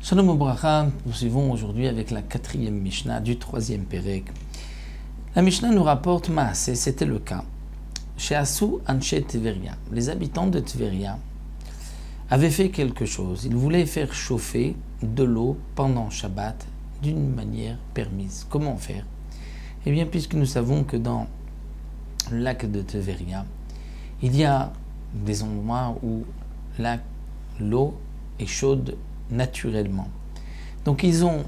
Shalom Obracha, poursuivons aujourd'hui avec la 4e Mishnah du 3e Perek. La Mishnah nous rapporte Maaseh, c'était le cas. Chez Assou Anshe Tveria, les habitants de Tveria avaient fait quelque chose. Ils voulaient faire chauffer de l'eau pendant Shabbat d'une manière permise. Comment faire? Eh bien, puisque nous savons que dans le lac de Tveria, il y a des endroits où l'eau est chaude naturellement. Donc ils ont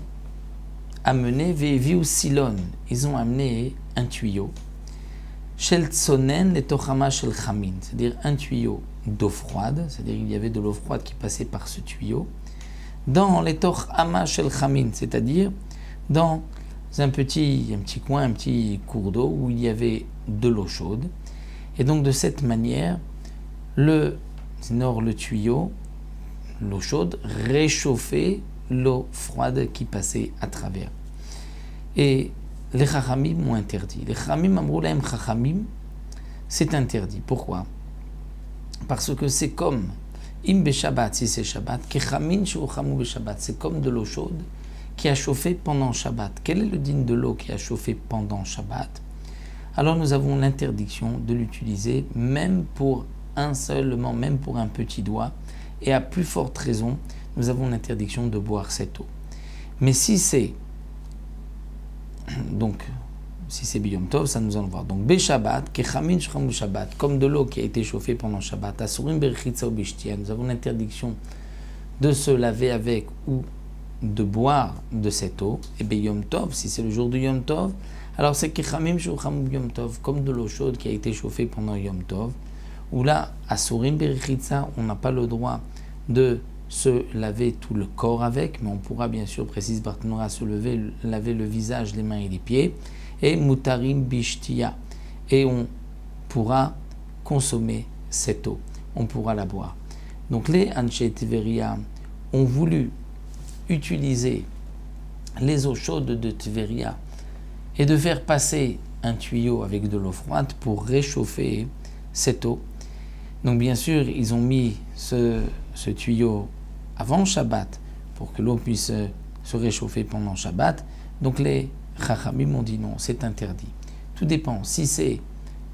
amené Veviu Silon, ils ont amené un tuyau, Shel Tsonen le Tochama Shel Chamin, c'est-à-dire un tuyau d'eau froide, c'est-à-dire il y avait de l'eau froide qui passait par ce tuyau, dans les Tochama Shel Chamin, c'est-à-dire dans un petit coin, un petit cours d'eau où il y avait de l'eau chaude. Et donc de cette manière, le tuyau, l'eau chaude, réchauffait l'eau froide qui passait à travers. Et les Chachamim m'ont interdit. Les Chachamim, Amroulaim Chachamim, c'est interdit. Pourquoi? Parce que c'est comme, Im Beshabbat, si c'est Shabbat, Kechamin Shuchamu Beshabbat, c'est comme de l'eau chaude qui a chauffé pendant Shabbat. Quel est le din de l'eau qui a chauffé pendant Shabbat? Alors nous avons l'interdiction de l'utiliser même pour même pour un petit doigt. Et à plus forte raison, nous avons l'interdiction de boire cette eau. Mais si c'est Biyom Tov, ça nous allons voir. Donc Beshabbat, Kechamin Shchamu Shabbat, comme de l'eau qui a été chauffée pendant Shabbat, Asurim Berchitza ou Bishtia, nous avons l'interdiction de se laver avec ou de boire de cette eau. Et Biyom Tov, si c'est le jour du Yom Tov, alors c'est Kechamim Shchamu Yom Tov, comme de l'eau chaude qui a été chauffée pendant Yom Tov. Où là, à Surim Berichitza, on n'a pas le droit de se laver tout le corps avec, mais on pourra bien sûr, précise Barthénora, laver le visage, les mains et les pieds, et Mutarim Bishtia, et on pourra consommer cette eau, on pourra la boire. Donc les Anshe Tveria ont voulu utiliser les eaux chaudes de Tveria et de faire passer un tuyau avec de l'eau froide pour réchauffer cette eau. Donc bien sûr, ils ont mis ce tuyau avant Shabbat pour que l'eau puisse se réchauffer pendant Shabbat. Donc les Chachamim ont dit non, c'est interdit. Tout dépend. Si c'est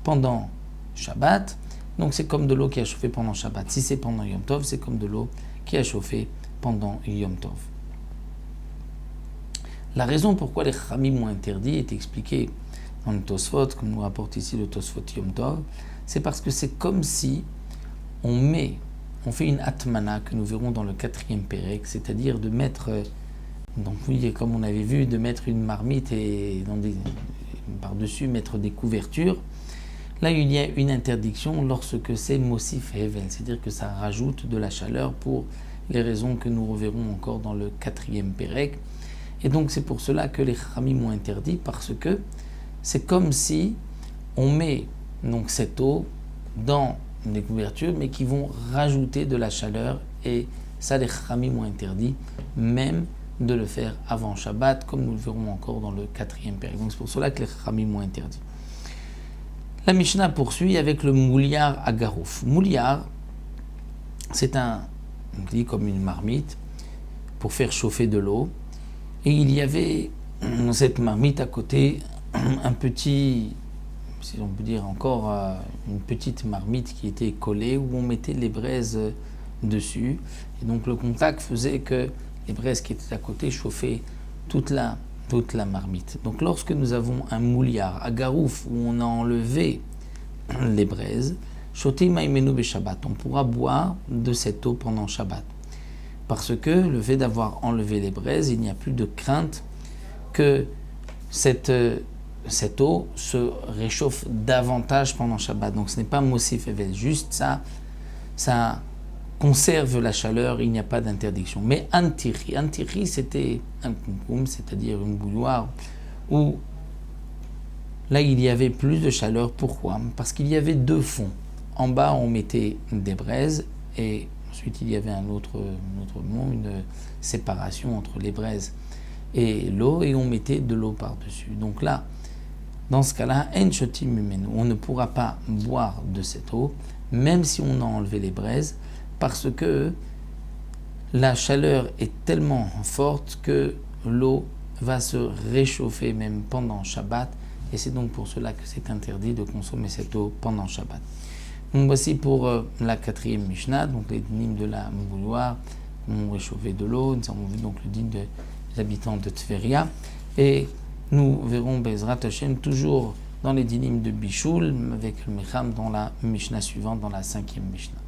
pendant Shabbat, donc c'est comme de l'eau qui a chauffé pendant Shabbat. Si c'est pendant Yom Tov, c'est comme de l'eau qui a chauffé pendant Yom Tov. La raison pourquoi les Chachamim ont interdit est expliquée dans le Tosfot, comme nous rapporte ici le Tosfot Yom Tov. C'est parce que c'est comme si on fait une atmana que nous verrons dans le 4e Perek, c'est-à-dire de mettre, donc oui, comme on avait vu, de mettre une marmite et par-dessus mettre des couvertures. Là, il y a une interdiction lorsque c'est Mosif Hevel, c'est-à-dire que ça rajoute de la chaleur pour les raisons que nous reverrons encore dans le 4e Perek. Et donc c'est pour cela que les Chachamim m'ont interdit, parce que c'est comme si on met donc cette eau dans des couvertures, mais qui vont rajouter de la chaleur, et ça les Chachamim ont interdit, même de le faire avant Shabbat, comme nous le verrons encore dans le 4e Perek. Donc c'est pour cela que les Chachamim ont interdit. La Mishnah poursuit avec le mouliar à garouf. Mouliar, c'est on dit comme une marmite pour faire chauffer de l'eau, et il y avait dans cette marmite à côté un petit, si on peut dire encore, une petite marmite qui était collée où on mettait les braises dessus. Et donc le contact faisait que les braises qui étaient à côté chauffaient toute la marmite. Donc lorsque nous avons un mouliar à garouf où on a enlevé les braises, Shoti Maimenu Beshabbat, on pourra boire de cette eau pendant Shabbat. Parce que le fait d'avoir enlevé les braises, il n'y a plus de crainte que cette eau se réchauffe davantage pendant Shabbat. Donc ce n'est pas Mosif Evel, juste ça conserve la chaleur, il n'y a pas d'interdiction. Mais Antiri, c'était un kumkum, c'est-à-dire une bouilloire où là il y avait plus de chaleur. Pourquoi? Parce qu'il y avait deux fonds. En bas on mettait des braises et ensuite il y avait une séparation entre les braises et l'eau, et on mettait de l'eau par-dessus. Donc là, dans ce cas-là, en shotim mimenu, on ne pourra pas boire de cette eau, même si on a enlevé les braises, parce que la chaleur est tellement forte que l'eau va se réchauffer même pendant Shabbat, et c'est donc pour cela que c'est interdit de consommer cette eau pendant Shabbat. Donc voici pour la 4e Mishnah, donc les dynimes de la bouilloire, on réchauffé de l'eau. Nous avons vu donc le dîme des habitants de Tveria, et nous verrons Bezrat Hashem toujours dans les dynimes de Bishul avec le Mecham dans la Mishnah suivante, dans la 5e Mishnah.